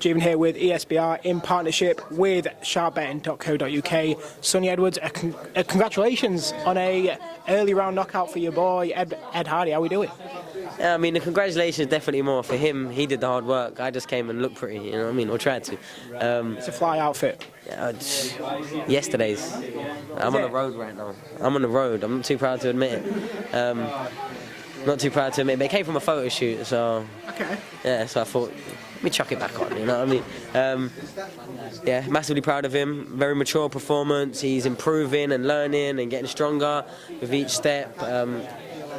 Jeevan here with ESBR in partnership with sharpbetting.co.uk. Sonny Edwards, congratulations on a early round knockout for your boy Ed Hardy. How we doing? Yeah, I mean, the congratulations definitely more for him. He did the hard work. I just came and looked pretty, you know what I mean, or tried to. It's a fly outfit. Yesterday's. I'm on the road right now. I'm on the road. I'm not too proud to admit it. Not too proud to admit it, but it came from a photo shoot, so... Okay. Yeah, so I thought, let me chuck it back on, you know what I mean? Yeah, massively proud of him. Very mature performance. He's improving and learning and getting stronger with each step.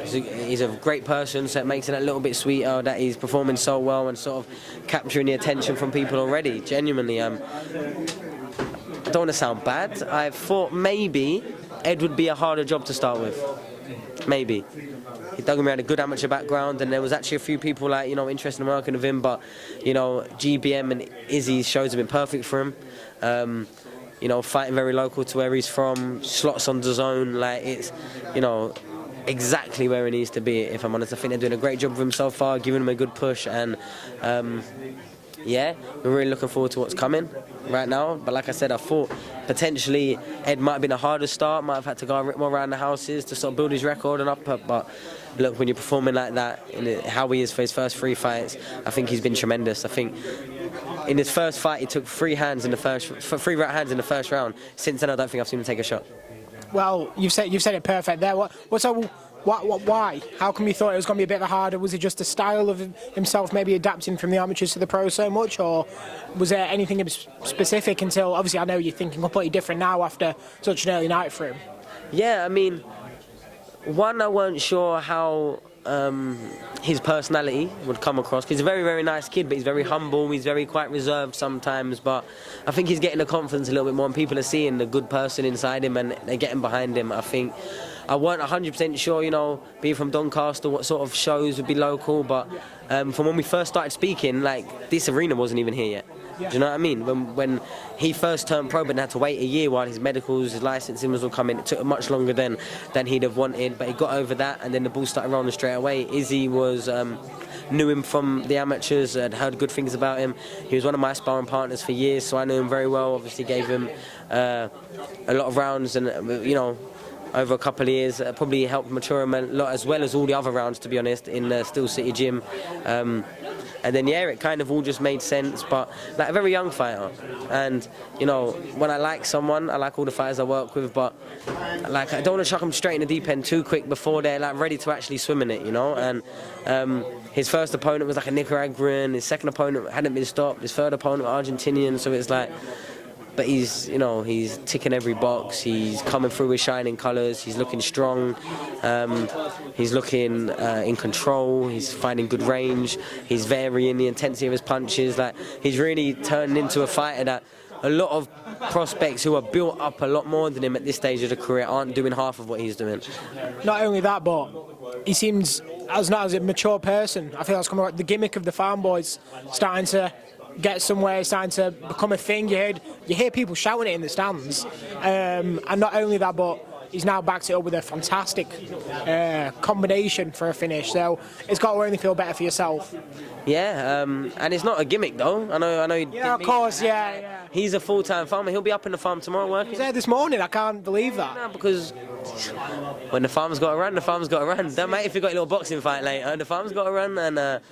He's a great person, so it makes it a little bit sweeter that he's performing so well and sort of capturing the attention from people already. Genuinely, I don't want to sound bad. I thought maybe Ed would be a harder job to start with. Maybe. He had a good amateur background, and there was actually a few people like, you know, interested in working with him, but, you know, GBM and Izzy's shows have been perfect for him. You know, fighting very local to where he's from, slots on the zone, like it's, you know, exactly where he needs to be, if I'm honest. I think they're doing a great job of him so far, giving him a good push, and yeah, we're really looking forward to what's coming right now. But like I said, I thought potentially Ed might have been a harder start, might have had to go a bit more around the houses to sort of build his record and up, but look, when you're performing like that, and how he is for his first 3 fights, I think he's been tremendous. I think in his first fight, he took 3 right hands in the first round. Since then, I don't think I've seen him take a shot. Well, you've said it perfect there. Why? How come you thought it was going to be a bit harder? Was it just the style of himself maybe adapting from the amateurs to the pros so much, or was there anything specific until, obviously I know you're thinking completely different now after such an early night for him? Yeah, I mean, one, I weren't sure how his personality would come across. He's a very, very nice kid, but he's very humble, he's very quite reserved sometimes, but I think he's getting the confidence a little bit more, and people are seeing the good person inside him and they're getting behind him. I think I weren't 100% sure, you know, being from Doncaster, what sort of shows would be local, but from when we first started speaking, like, this arena wasn't even here yet. Do you know what I mean? When he first turned pro but had to wait a year while his medicals, his licensing was all coming, it took much longer than he'd have wanted, but he got over that, and then the ball started rolling straight away. Izzy was knew him from the amateurs, had heard good things about him. He was one of my sparring partners for years, so I knew him very well. Obviously gave him a lot of rounds, and you know, over a couple of years, probably helped mature him a lot, as well as all the other rounds, to be honest, in Steel City Gym. And then, yeah, it kind of all just made sense, but like a very young fighter. And, you know, when I like someone, I like all the fighters I work with, but like I don't want to chuck them straight in the deep end too quick before they're like ready to actually swim in it, you know. And his first opponent was like a Nicaraguan, his second opponent hadn't been stopped, his third opponent was Argentinian, so it's like, but he's, you know, he's ticking every box. He's coming through with shining colours. He's looking strong. He's looking in control. He's finding good range. He's varying the intensity of his punches. Like, he's really turning into a fighter that a lot of prospects who are built up a lot more than him at this stage of the career aren't doing half of what he's doing. Not only that, but he seems as a mature person. I feel that's coming. The gimmick of the farm boys starting to get somewhere, starting to become a thing. You hear people shouting it in the stands, and not only that, but he's now backed it up with a fantastic combination for a finish. So it's got to only feel better for yourself. Yeah, and it's not a gimmick though. I know. Yeah, of course. Yeah. He's a full-time farmer. He'll be up in the farm tomorrow working. He was there this morning. I can't believe that. No, because when the farm's got to run, the farm's got to run. Don't matter if you've got a little boxing fight later. The farm's got to run, and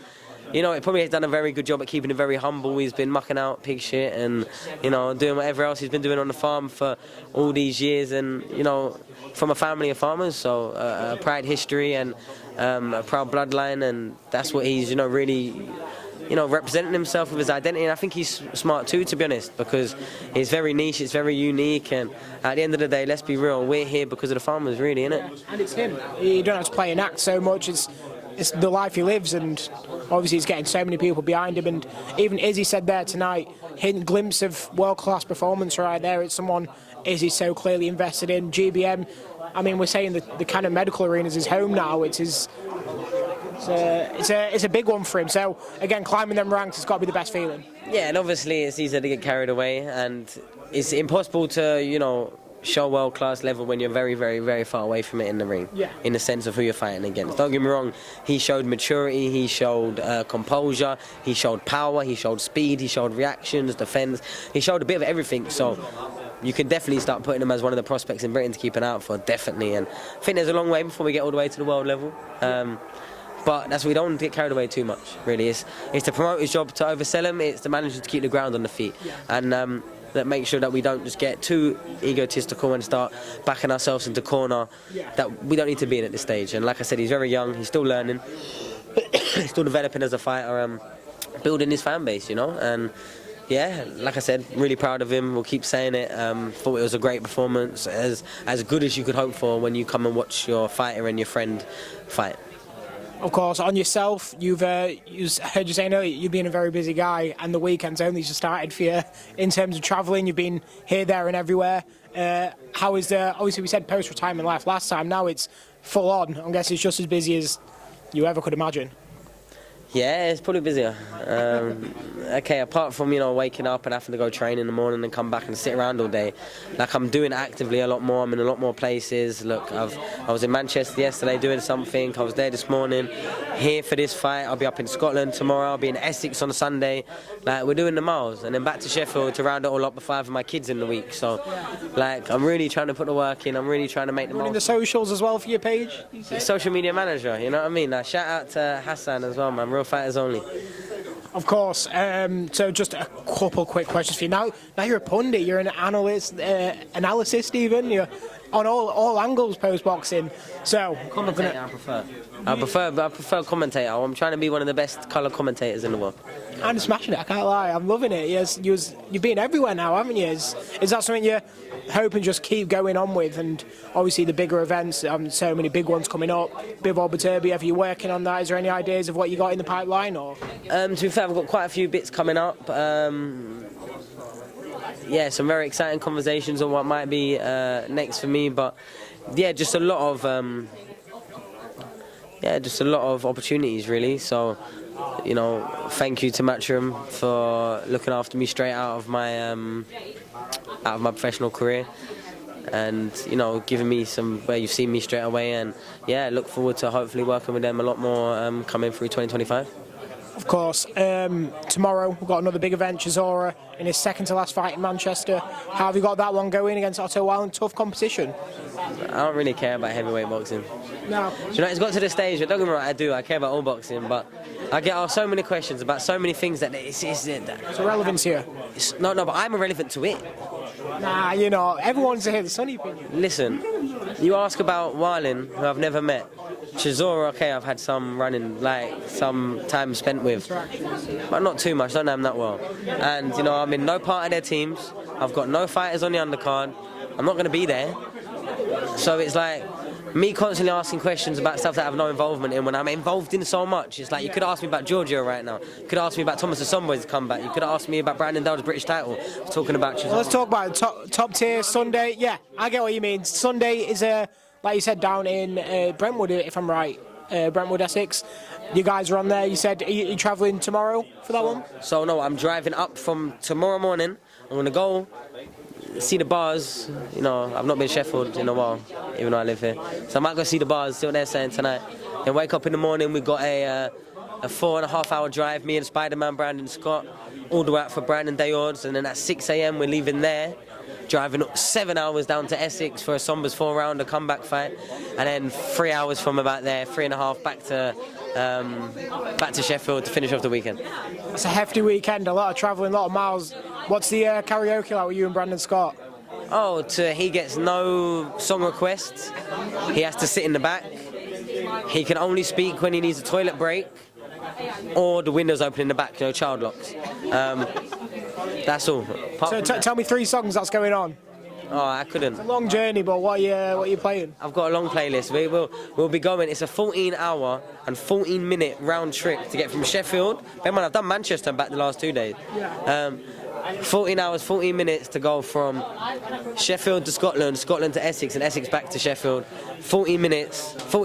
you know, it probably has done a very good job at keeping him very humble. He's been mucking out pig shit and, you know, doing whatever else he's been doing on the farm for all these years, and, you know, from a family of farmers, so a proud history and a proud bloodline, and that's what he's, you know, really, you know, representing himself with his identity. And I think he's smart too, to be honest, because it's very niche, it's very unique, and at the end of the day, let's be real, we're here because of the farmers, really, innit? And it's him. You don't have to play an act so much. It's the life he lives, and obviously he's getting so many people behind him. And even Izzy said there tonight, hidden glimpse of world-class performance right there. It's someone Izzy's so clearly invested in. GBM, I mean, we're saying that the kind of medical arena is his home now. It's a big one for him. So again, climbing them ranks has got to be the best feeling. Yeah, and obviously it's easy to get carried away, and it's impossible to, you know, show world-class level when you're very, very, very far away from it in the ring. Yeah. In the sense of who you're fighting against. Don't get me wrong, he showed maturity, he showed composure, he showed power, he showed speed, he showed reactions, defense. He showed a bit of everything, so you can definitely start putting him as one of the prospects in Britain to keep an eye out for, definitely. And I think there's a long way before we get all the way to the world level. But that's we don't get carried away too much, really. It's the promoter's job to oversell him, it's the manager to keep the ground on the feet. And that make sure that we don't just get too egotistical and start backing ourselves into corner that we don't need to be in at this stage. And like I said, he's very young, he's still learning, he's still developing as a fighter, building his fan base, you know. And yeah, like I said, really proud of him. We'll keep saying it. Thought it was a great performance, as good as you could hope for when you come and watch your fighter and your friend fight. Of course, on yourself, I heard you saying earlier, you've been a very busy guy, and the weekend's only just started for you. In terms of travelling, you've been here, there and everywhere. How is obviously we said post-retirement life last time, now it's full on. I guess it's just as busy as you ever could imagine. Yeah, it's probably busier. Okay, apart from, you know, waking up and having to go train in the morning and come back and sit around all day, like I'm doing actively a lot more. I'm in a lot more places. Look, I was in Manchester yesterday doing something. I was there this morning, here for this fight. I'll be up in Scotland tomorrow. I'll be in Essex on Sunday. Like, we're doing the miles, and then back to Sheffield to round it all up with 5 of my kids in the week. So, like, I'm really trying to put the work in. I'm really trying to make the Running most. the socials as well for your page? Social media manager, you know what I mean? Now, shout out to Hassan as well, man. Real fighters only. Of course. So just a couple quick questions for you. Now you're a pundit. You're an analyst even. You're on all angles post boxing. So Commentator, I prefer commentator. I'm trying to be one of the best colour commentators in the world. I'm smashing it. I can't lie. I'm loving it. Yes, you've been everywhere now, haven't you? Is that something you're hoping just keep going on with? And obviously the bigger events, so many big ones coming up. Bivol Baturbia, are you working on that? Is there any ideas of what you got in the pipeline? Or to be fair, I've got quite a few bits coming up. Yeah, some very exciting conversations on what might be next for me. But yeah, just a lot of opportunities really. So, you know, thank you to Matchroom for looking after me straight out of my professional career, and you know, giving me some where you've seen me straight away. And yeah, look forward to hopefully working with them a lot more coming through 2025. of course, tomorrow we've got another big event, Chisora, in his second to last fight in Manchester. How have you got that one going against Otto Wilde? Tough competition. I don't really care about heavyweight boxing. No. Do you know, it's got to the stage where, don't get me wrong, I do. I care about all boxing, but I get asked so many questions about so many things that it's irrelevant here. No, but I'm irrelevant to it. Nah, you know, everyone's to hear the sunny opinion. Listen, you ask about Marlin, who I've never met. Chisora, okay, I've had some running, like some time spent with, but not too much. Don't know him that well. And you know, I'm in no part of their teams. I've got no fighters on the undercard. I'm not going to be there. So it's like me constantly asking questions about stuff that I have no involvement in when I'm involved in so much. It's like you could ask me about Georgia right now. You could ask me about Thomas Assomboy's comeback. You could ask me about Brandon Dowd's British title. Talking about Chisora. Well, let's talk about top tier Sunday. Yeah, I get what you mean. Sunday is like you said, down in Brentwood, if I'm right. Brentwood, Essex. You guys are on there. You said you're travelling tomorrow for that one? So no, I'm driving up from tomorrow morning. I'm going to go see the bars. You know, I've not been Sheffield in a while, even though I live here. So I might go see the bars, see what they're saying tonight. Then wake up in the morning, we've got a 4.5 hour drive, me and Spider-Man, Brandon Scott, all the way out for Brandon Dayords. And then at 6 a.m. we're leaving there, driving 7 hours down to Essex for a Sombers 4-rounder comeback fight. And then 3 hours from about there, 3.5 back to Sheffield to finish off the weekend. It's a hefty weekend, a lot of travelling, a lot of miles. What's the karaoke like with you and Brandon Scott? Oh, he gets no song requests. He has to sit in the back. He can only speak when he needs a toilet break or the windows open in the back, you know, child locks. That's all. So tell me 3 songs that's going on. Oh, I couldn't. It's a long journey, but what are you playing? I've got a long playlist. We'll be going. It's a 14-hour and 14-minute round trip to get from Sheffield. Man, I've done Manchester and back the last 2 days. Yeah. 14 hours, 14 minutes to go from Sheffield to Scotland, Scotland to Essex, and Essex back to Sheffield. 14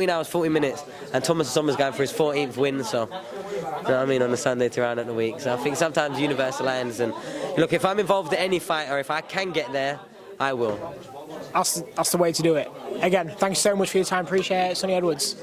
hours, 40 minutes. And Thomas Sommer's going for his 14th win, so, you know what I mean, on the Sunday to round out the week. So I think sometimes the universe aligns. And look, if I'm involved in any fight or if I can get there, I will. that's the way to do it. Again, thank you so much for your time. Appreciate it, Sonny Edwards.